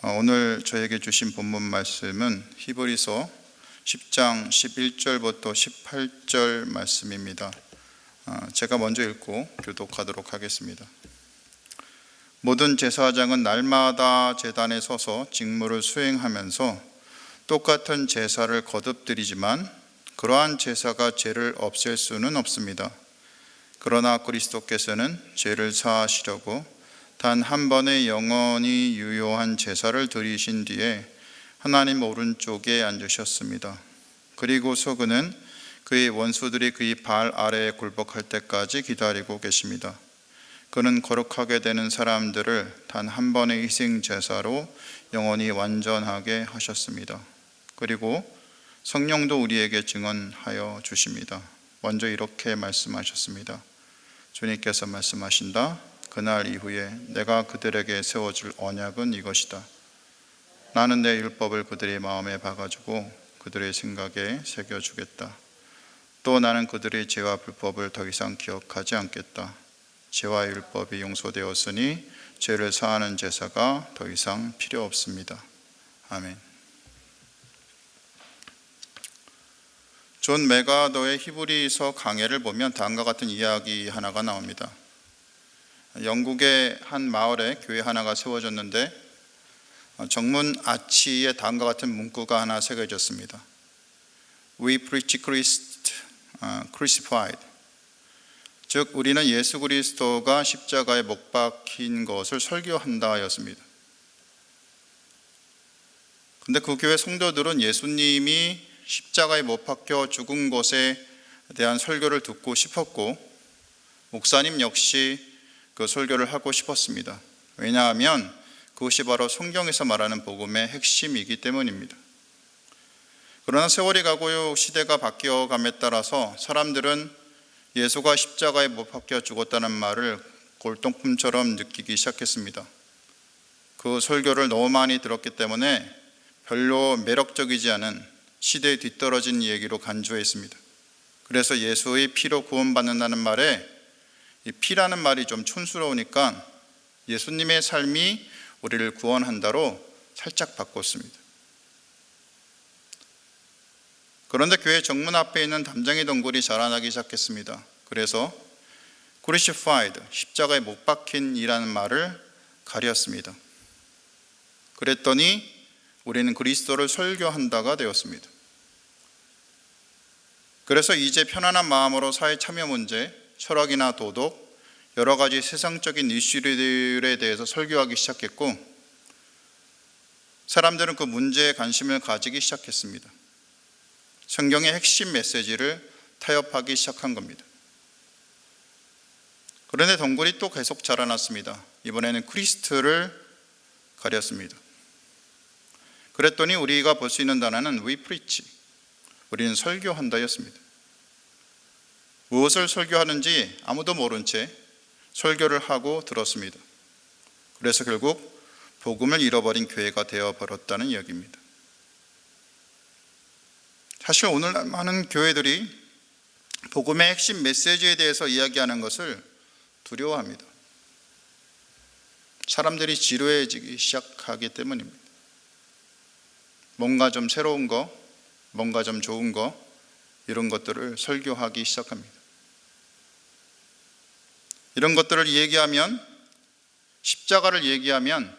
오늘 저에게 주신 본문 말씀은 히브리서 10장 11절부터 18절 말씀입니다. 제가 먼저 읽고 교독하도록 하겠습니다. 모든 제사장은 날마다 제단에 서서 직무를 수행하면서 똑같은 제사를 거듭드리지만 그러한 제사가 죄를 없앨 수는 없습니다. 그러나 그리스도께서는 죄를 사하시려고 단 한 번의 영원히 유효한 제사를 드리신 뒤에 하나님 오른쪽에 앉으셨습니다. 그리고서 그는 그의 원수들이 그의 발 아래에 굴복할 때까지 기다리고 계십니다. 그는 거룩하게 되는 사람들을 단 한 번의 희생 제사로 영원히 완전하게 하셨습니다. 그리고 성령도 우리에게 증언하여 주십니다. 먼저 이렇게 말씀하셨습니다. 주님께서 말씀하신다. 그날 이후에 내가 그들에게 세워줄 언약은 이것이다. 나는 내 율법을 그들의 마음에 박아주고 그들의 생각에 새겨주겠다. 또 나는 그들의 죄와 불법을 더 이상 기억하지 않겠다. 죄와 율법이 용서되었으니 죄를 사하는 제사가 더 이상 필요 없습니다. 아멘. 존 메가더의 히브리서 강해를 보면 다음과 같은 이야기 하나가 나옵니다. 영국의 한 마을에 교회 하나가 세워졌는데 정문 아치에 다음과 같은 문구가 하나 새겨졌습니다. We preach Christ crucified. 즉 우리는 예수 그리스도가 십자가에 못 박힌 것을 설교한다 하였습니다. 근데 그 교회 성도들은 예수님이 십자가에 못 박혀 죽은 것에 대한 설교를 듣고 싶었고 목사님 역시 그 설교를 하고 싶었습니다. 왜냐하면 그것이 바로 성경에서 말하는 복음의 핵심이기 때문입니다. 그러나 세월이 가고 시대가 바뀌어감에 따라서 사람들은 예수가 십자가에 못 박혀 죽었다는 말을 골동품처럼 느끼기 시작했습니다. 그 설교를 너무 많이 들었기 때문에 별로 매력적이지 않은 시대에 뒤떨어진 얘기로 간주했습니다. 그래서 예수의 피로 구원받는다는 말에 이 피라는 말이 좀 촌스러우니까 예수님의 삶이 우리를 구원한다로 살짝 바꿨습니다. 그런데 교회 정문 앞에 있는 담장의 덩굴이 자라나기 시작했습니다. 그래서 crucified, 십자가에 못 박힌 이라는 말을 가렸습니다. 그랬더니 우리는 그리스도를 설교한다가 되었습니다. 그래서 이제 편안한 마음으로 사회 참여 문제, 철학이나 도덕, 여러 가지 세상적인 이슈들에 대해서 설교하기 시작했고 사람들은 그 문제에 관심을 가지기 시작했습니다. 성경의 핵심 메시지를 타협하기 시작한 겁니다. 그런데 덩굴이 또 계속 자라났습니다. 이번에는 크리스트를 가렸습니다. 그랬더니 우리가 볼 수 있는 단어는 We preach, 우리는 설교한다였습니다. 무엇을 설교하는지 아무도 모른 채 설교를 하고 들었습니다. 그래서 결국 복음을 잃어버린 교회가 되어버렸다는 이야기입니다. 사실 오늘날 많은 교회들이 복음의 핵심 메시지에 대해서 이야기하는 것을 두려워합니다. 사람들이 지루해지기 시작하기 때문입니다. 뭔가 좀 새로운 거, 뭔가 좀 좋은 거, 이런 것들을 설교하기 시작합니다. 이런 것들을 얘기하면, 십자가를 얘기하면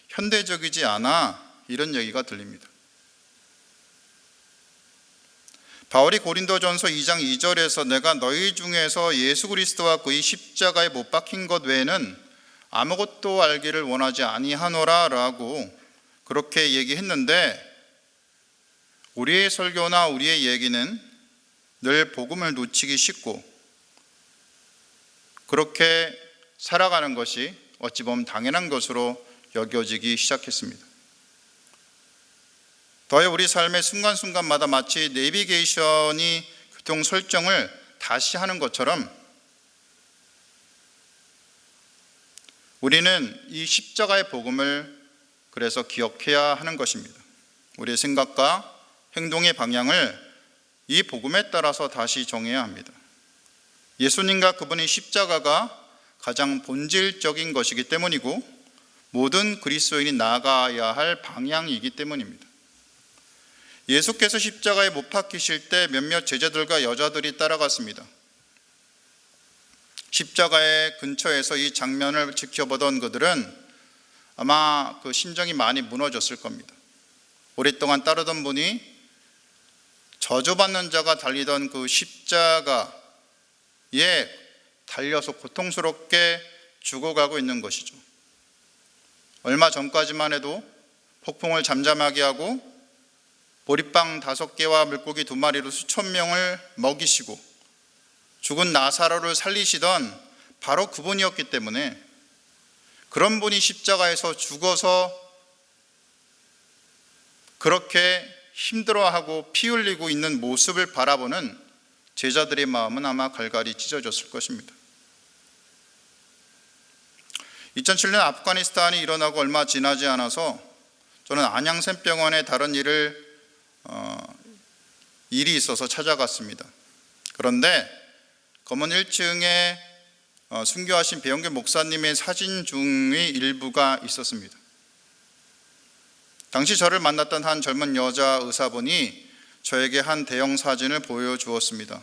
현대적이지 않아, 이런 얘기가 들립니다. 바울이 고린도전서 2장 2절에서 내가 너희 중에서 예수 그리스도와 그의 십자가에 못 박힌 것 외에는 아무것도 알기를 원하지 아니하노라 라고 그렇게 얘기했는데 우리의 설교나 우리의 얘기는 늘 복음을 놓치기 쉽고 그렇게 살아가는 것이 어찌 보면 당연한 것으로 여겨지기 시작했습니다. 더해 우리 삶의 순간순간마다 마치 내비게이션이 교통 설정을 다시 하는 것처럼 우리는 이 십자가의 복음을 그래서 기억해야 하는 것입니다. 우리의 생각과 행동의 방향을 이 복음에 따라서 다시 정해야 합니다. 예수님과 그분의 십자가가 가장 본질적인 것이기 때문이고 모든 그리스도인이 나아가야 할 방향이기 때문입니다. 예수께서 십자가에 못 박히실 때 몇몇 제자들과 여자들이 따라갔습니다. 십자가의 근처에서 이 장면을 지켜보던 그들은 아마 그 심정이 많이 무너졌을 겁니다. 오랫동안 따르던 분이 저주받는 자가 달리던 그 십자가에 달려서 고통스럽게 죽어가고 있는 것이죠. 얼마 전까지만 해도 폭풍을 잠잠하게 하고 보리빵 5개와 물고기 2마리로 수천 명을 먹이시고 죽은 나사로를 살리시던 바로 그분이었기 때문에, 그런 분이 십자가에서 죽어서 그렇게 힘들어하고 피 흘리고 있는 모습을 바라보는 제자들의 마음은 아마 갈갈이 찢어졌을 것입니다. 2007년 아프가니스탄이 일어나고 얼마 지나지 않아서 저는 안양샘병원에 다른 일이 있어서 찾아갔습니다. 그런데 검은 1층에 순교하신 배영규 목사님의 사진 중의 일부가 있었습니다. 당시 저를 만났던 한 젊은 여자 의사분이 저에게 한 대형 사진을 보여주었습니다.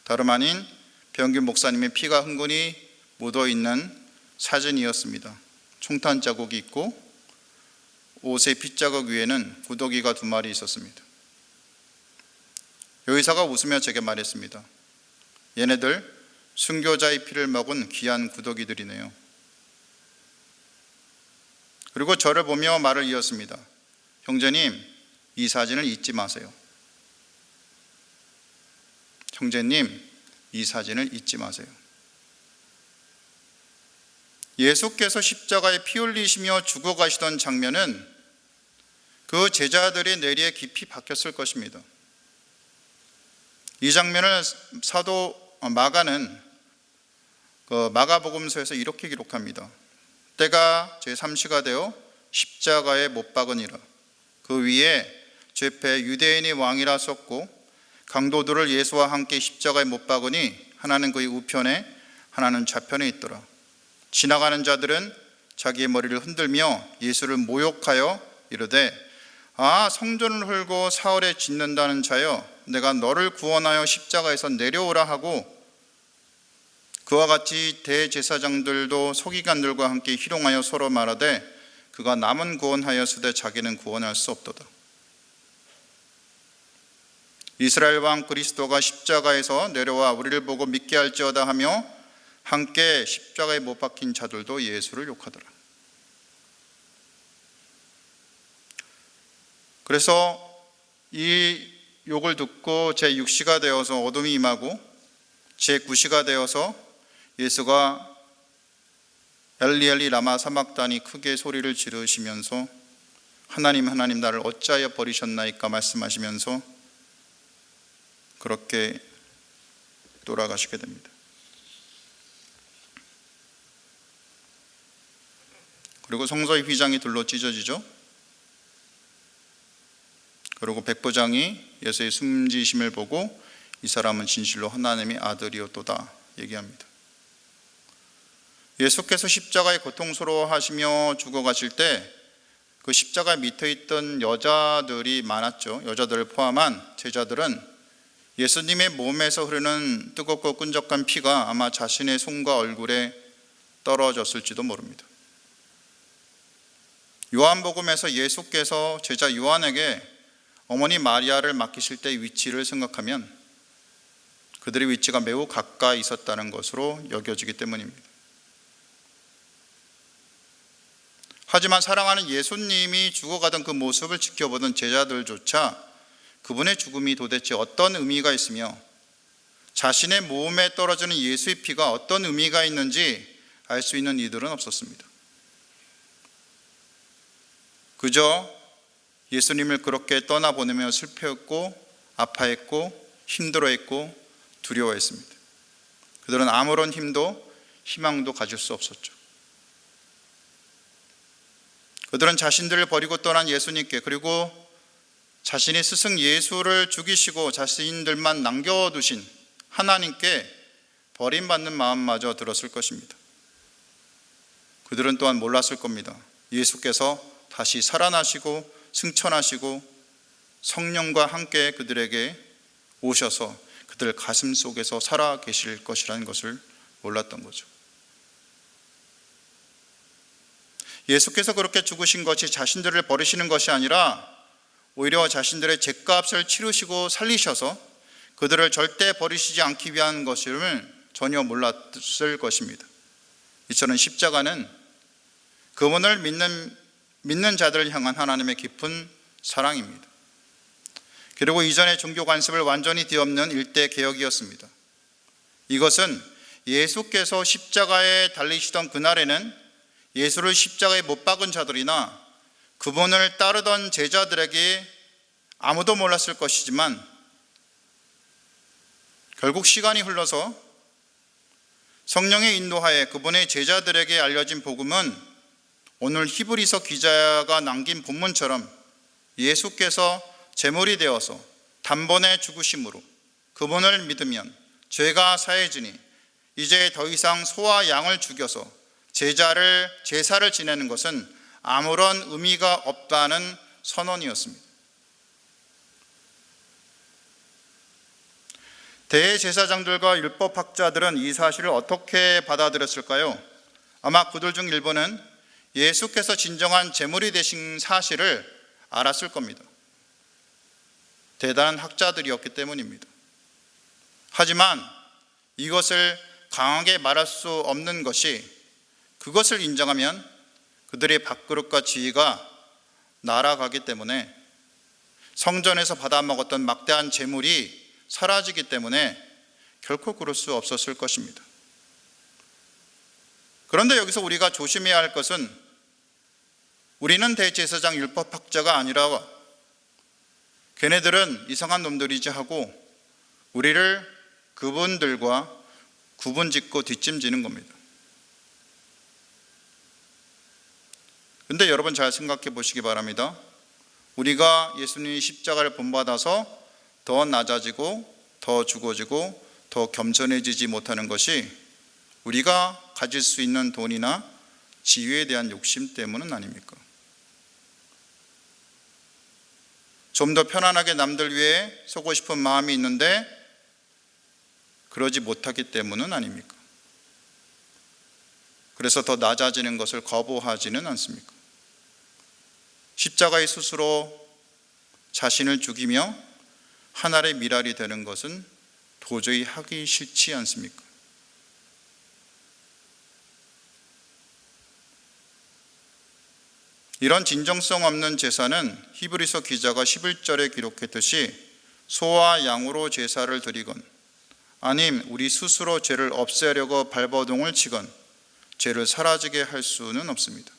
다름 아닌 배영규 목사님의 피가 흥건히 묻어있는 사진이었습니다. 총탄 자국이 있고 옷의 핏자국 위에는 구더기가 2마리 있었습니다. 의사가 웃으며 제게 말했습니다. 얘네들 순교자의 피를 먹은 귀한 구더기들이네요. 그리고 저를 보며 말을 이었습니다. 형제님, 이 사진을 잊지 마세요. 형제님, 이 사진을 잊지 마세요. 예수께서 십자가에 피 흘리시며 죽어가시던 장면은 그 제자들의 뇌리에 깊이 박혔을 것입니다. 이 장면을 사도 마가는 마가복음서에서 이렇게 기록합니다. 때가 제3시가 되어 십자가에 못 박으니라. 그 위에 죄패 유대인의 왕이라 썼고 강도들을 예수와 함께 십자가에 못 박으니 하나는 그의 우편에 하나는 좌편에 있더라. 지나가는 자들은 자기의 머리를 흔들며 예수를 모욕하여 이르되 성전을 헐고 사흘에 짓는다는 자여, 내가 너를 구원하여 십자가에서 내려오라 하고, 그와 같이 대제사장들도 서기관들과 함께 희롱하여 서로 말하되 그가 남은 구원하였으되 자기는 구원할 수 없도다. 이스라엘 왕 그리스도가 십자가에서 내려와 우리를 보고 믿게 할지어다 하며 함께 십자가에 못 박힌 자들도 예수를 욕하더라. 그래서 이 욕을 듣고 제6시가 되어서 어둠이 임하고 제9시가 되어서 예수가 엘리 엘리 라마 사막다니 크게 소리를 지르시면서 하나님 하나님 나를 어찌하여 버리셨나이까 말씀하시면서 그렇게 돌아가시게 됩니다. 그리고 성소의 휘장이 둘로 찢어지죠. 그리고 백부장이 예수의 숨지심을 보고 이 사람은 진실로 하나님의 아들이었도다 얘기합니다. 예수께서 십자가에 고통스러워하시며 죽어가실 때 그 십자가 밑에 있던 여자들이 많았죠. 여자들을 포함한 제자들은 예수님의 몸에서 흐르는 뜨겁고 끈적한 피가 아마 자신의 손과 얼굴에 떨어졌을지도 모릅니다. 요한복음에서 예수께서 제자 요한에게 어머니 마리아를 맡기실 때의 위치를 생각하면 그들의 위치가 매우 가까이 있었다는 것으로 여겨지기 때문입니다. 하지만 사랑하는 예수님이 죽어가던 그 모습을 지켜보던 제자들조차 그분의 죽음이 도대체 어떤 의미가 있으며 자신의 몸에 떨어지는 예수의 피가 어떤 의미가 있는지 알 수 있는 이들은 없었습니다. 그저 예수님을 그렇게 떠나보내며 슬퍼했고 아파했고 힘들어했고 두려워했습니다. 그들은 아무런 힘도 희망도 가질 수 없었죠. 그들은 자신들을 버리고 떠난 예수님께, 그리고 자신의 스승 예수를 죽이시고 자신들만 남겨두신 하나님께 버림받는 마음마저 들었을 것입니다. 그들은 또한 몰랐을 겁니다. 예수께서 다시 살아나시고 승천하시고 성령과 함께 그들에게 오셔서 그들 가슴 속에서 살아 계실 것이라는 것을 몰랐던 거죠. 예수께서 그렇게 죽으신 것이 자신들을 버리시는 것이 아니라 오히려 자신들의 죗값을 치르시고 살리셔서 그들을 절대 버리시지 않기 위한 것임을 전혀 몰랐을 것입니다. 이처럼 십자가는 그분을 믿는 자들을 향한 하나님의 깊은 사랑입니다. 그리고 이전의 종교 관습을 완전히 뒤엎는 일대 개혁이었습니다. 이것은 예수께서 십자가에 달리시던 그날에는 예수를 십자가에 못 박은 자들이나 그분을 따르던 제자들에게 아무도 몰랐을 것이지만 결국 시간이 흘러서 성령의 인도하에 그분의 제자들에게 알려진 복음은 오늘 히브리서 기자가 남긴 본문처럼 예수께서 제물이 되어서 단번에 죽으심으로 그분을 믿으면 죄가 사해지니 이제 더 이상 소와 양을 죽여서 제사를 지내는 것은 아무런 의미가 없다는 선언이었습니다. 대제사장들과 율법학자들은 이 사실을 어떻게 받아들였을까요? 아마 그들 중 일부는 예수께서 진정한 제물이 되신 사실을 알았을 겁니다. 대단한 학자들이었기 때문입니다. 하지만 이것을 강하게 말할 수 없는 것이 그것을 인정하면 그들의 밥그릇과 지위가 날아가기 때문에 성전에서 받아먹었던 막대한 제물이 사라지기 때문에 결코 그럴 수 없었을 것입니다. 그런데 여기서 우리가 조심해야 할 것은 우리는 대제사장 율법학자가 아니라 걔네들은 이상한 놈들이지 하고 우리를 그분들과 구분짓고 뒷짐지는 겁니다. 근데 여러분 잘 생각해 보시기 바랍니다. 우리가 예수님이 십자가를 본받아서 더 낮아지고 더 죽어지고 더 겸손해지지 못하는 것이 우리가 가질 수 있는 돈이나 지위에 대한 욕심 때문은 아닙니까? 좀 더 편안하게 남들 위해 서고 싶은 마음이 있는데 그러지 못하기 때문은 아닙니까? 그래서 더 낮아지는 것을 거부하지는 않습니까? 십자가의 스스로 자신을 죽이며 하늘의 미랄이 되는 것은 도저히 하기 싫지 않습니까? 이런 진정성 없는 제사는 히브리서 기자가 11절에 기록했듯이 소와 양으로 제사를 드리건 아님 우리 스스로 죄를 없애려고 발버둥을 치건 죄를 사라지게 할 수는 없습니다.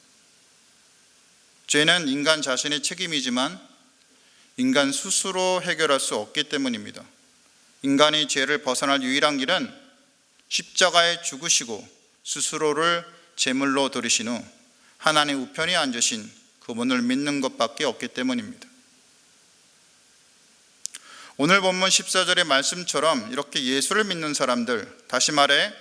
죄는 인간 자신의 책임이지만 인간 스스로 해결할 수 없기 때문입니다. 인간이 죄를 벗어날 유일한 길은 십자가에 죽으시고 스스로를 제물로 드리신 후 하나님 우편에 앉으신 그분을 믿는 것밖에 없기 때문입니다. 오늘 본문 14절의 말씀처럼 이렇게 예수를 믿는 사람들, 다시 말해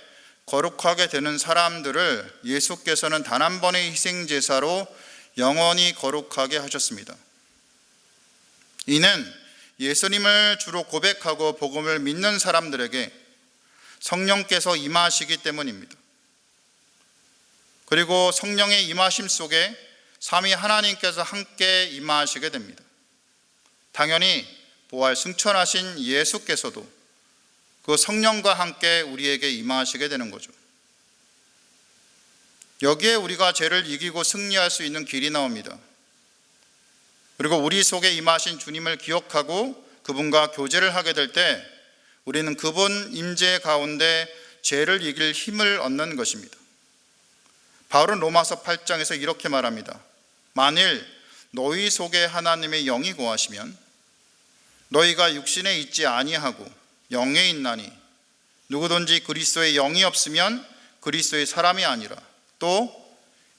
거룩하게 되는 사람들을 예수께서는 단 한 번의 희생제사로 영원히 거룩하게 하셨습니다. 이는 예수님을 주로 고백하고 복음을 믿는 사람들에게 성령께서 임하시기 때문입니다. 그리고 성령의 임하심 속에 삼위 하나님께서 함께 임하시게 됩니다. 당연히 부활 승천하신 예수께서도 그 성령과 함께 우리에게 임하시게 되는 거죠. 여기에 우리가 죄를 이기고 승리할 수 있는 길이 나옵니다. 그리고 우리 속에 임하신 주님을 기억하고 그분과 교제를 하게 될 때 우리는 그분 임재 가운데 죄를 이길 힘을 얻는 것입니다. 바울은 로마서 8장에서 이렇게 말합니다. 만일 너희 속에 하나님의 영이 거하시면 너희가 육신에 있지 아니하고 영에 있나니 누구든지 그리스도의 영이 없으면 그리스도의 사람이 아니라 또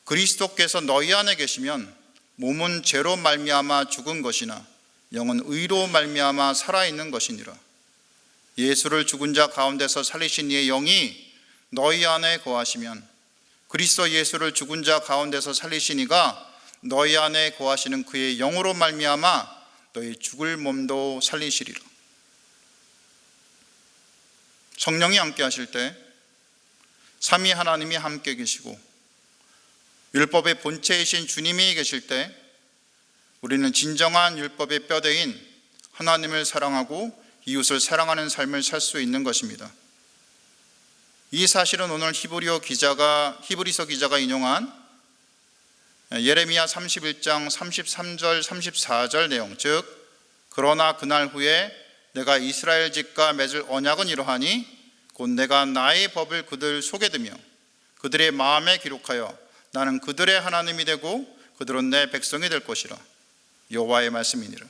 그리스도께서 너희 안에 계시면 몸은 죄로 말미암아 죽은 것이나 영은 의로 말미암아 살아있는 것이니라. 예수를 죽은 자 가운데서 살리신 이의 영이 너희 안에 거하시면 그리스도 예수를 죽은 자 가운데서 살리시니가 너희 안에 거하시는 그의 영으로 말미암아 너희 죽을 몸도 살리시리라. 성령이 함께 하실 때 삼위 하나님이 함께 계시고 율법의 본체이신 주님이 계실 때 우리는 진정한 율법의 뼈대인 하나님을 사랑하고 이웃을 사랑하는 삶을 살 수 있는 것입니다. 이 사실은 오늘 히브리서 기자가 인용한 예레미야 31장 33절 34절 내용, 즉 그러나 그날 후에 내가 이스라엘 집과 맺을 언약은 이러하니 곧 내가 나의 법을 그들 속에 두며 그들의 마음에 기록하여 나는 그들의 하나님이 되고 그들은 내 백성이 될 것이라. 여호와의 말씀이니라.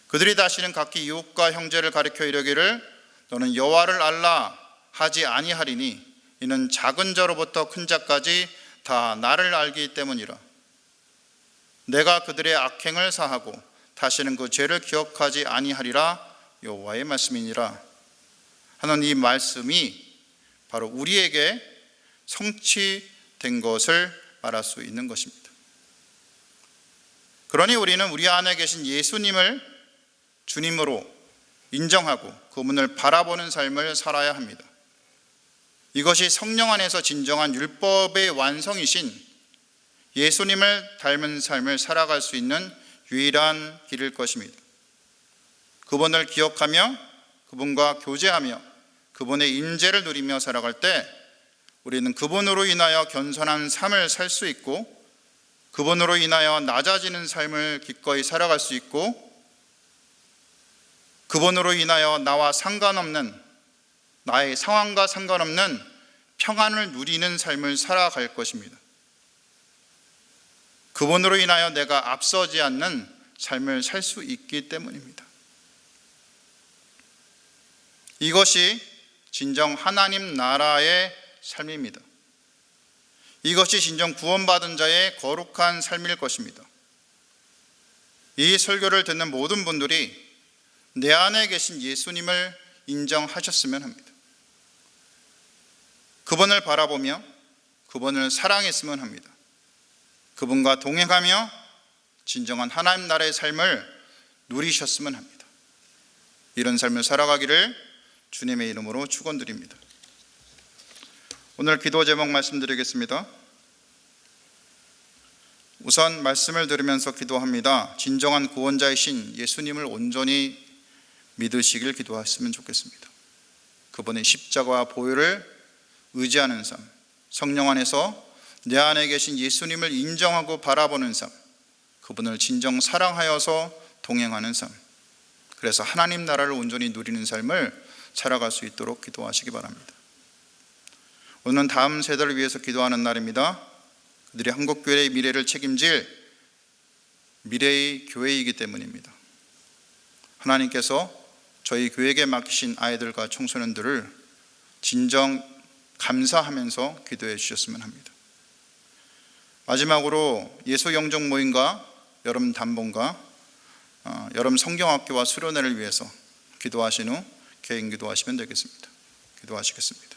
그들이 다시는 각기 이웃과 형제를 가리켜 이르기를 너는 여호와를 알라 하지 아니하리니 이는 작은 자로부터 큰 자까지 다 나를 알기 때문이라. 내가 그들의 악행을 사하고 다시는 그 죄를 기억하지 아니하리라. 여호와의 말씀이니라 하는 이 말씀이 바로 우리에게 성취된 것을 말할 수 있는 것입니다. 그러니 우리는 우리 안에 계신 예수님을 주님으로 인정하고 그분을 바라보는 삶을 살아야 합니다. 이것이 성령 안에서 진정한 율법의 완성이신 예수님을 닮은 삶을 살아갈 수 있는 유일한 길일 것입니다. 그분을 기억하며 그분과 교제하며 그분의 임재를 누리며 살아갈 때 우리는 그분으로 인하여 겸손한 삶을 살 수 있고 그분으로 인하여 낮아지는 삶을 기꺼이 살아갈 수 있고 그분으로 인하여 나와 상관없는 나의 상황과 상관없는 평안을 누리는 삶을 살아갈 것입니다. 그분으로 인하여 내가 앞서지 않는 삶을 살 수 있기 때문입니다. 이것이 진정 하나님 나라의 삶입니다. 이것이 진정 구원받은 자의 거룩한 삶일 것입니다. 이 설교를 듣는 모든 분들이 내 안에 계신 예수님을 인정하셨으면 합니다. 그분을 바라보며 그분을 사랑했으면 합니다. 그분과 동행하며 진정한 하나님 나라의 삶을 누리셨으면 합니다. 이런 삶을 살아가기를 주님의 이름으로 축원드립니다. 오늘 기도 제목 말씀드리겠습니다. 우선 말씀을 들으면서 기도합니다. 진정한 구원자이신 예수님을 온전히 믿으시길 기도하시면 좋겠습니다. 그분의 십자가와 보혈을 의지하는 삶, 성령 안에서 내 안에 계신 예수님을 인정하고 바라보는 삶, 그분을 진정 사랑하여서 동행하는 삶, 그래서 하나님 나라를 온전히 누리는 삶을 살아갈 수 있도록 기도하시기 바랍니다. 오늘은 다음 세대를 위해서 기도하는 날입니다. 그들이 한국교회의 미래를 책임질 미래의 교회이기 때문입니다. 하나님께서 저희 교회에게 맡기신 아이들과 청소년들을 진정 감사하면서 기도해 주셨으면 합니다. 마지막으로 예수 영적 모임과 여름 단봉과 여름 성경학교와 수련회를 위해서 기도하신 후 개인 기도하시면 되겠습니다. 기도하시겠습니다.